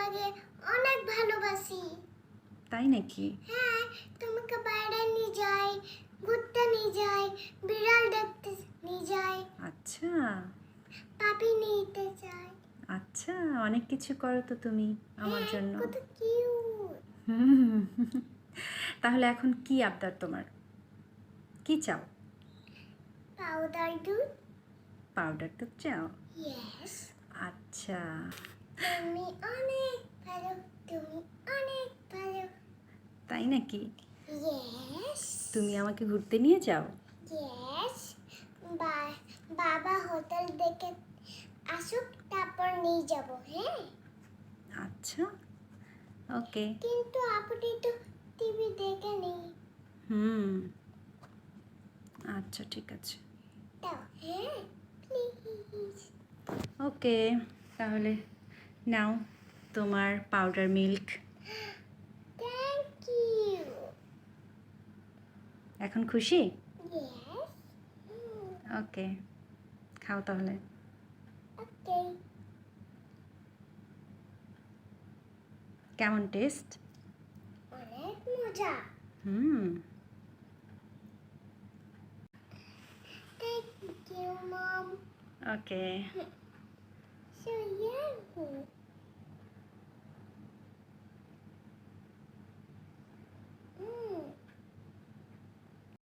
লাগে, অনেক ভালোবাসি। তাই নাকি? হ্যাঁ, তোমাকে বাইরে নিয়ে যাই, ঘুরতে নিয়ে যাই, বিড়াল দেখতে নিয়ে যাই, আচ্ছা পাপি নিতে চাই। আচ্ছা, অনেক কিছু করো তো তুমি আমার হ্যাঁ, জন্য। কত কিউট। হুম। তাহলে এখন কি আবদার তোমার? কি চাও? পাউডার দুধ। পাউডার দুধ চাও? ইয়েস। আচ্ছা তুমি অনেক ভালো, তুমি অনেক ভালো। তাই নাকি? ইয়েস। তুমি আমাকে ঘুরতে নিয়ে যাও? ইয়েস। বাবা হোটেল দেখে আসুক, তারপর নিয়ে যাব। হ্যাঁ, আচ্ছা ওকে। কিন্তু আপনি তো টিভি দেখে নেই। হুম আচ্ছা ঠিক আছে দাও, হ্যাঁ প্লিজ। ওকে। তাহলে নাও তোমার পাউডার মিল্ক। Thank you. এখন খুশি? ইয়েস। ওকে খাও তাহলে। ওকে। কেমন টেস্ট? অনেক মজা। Hmm thank you mom. Okay So yummy.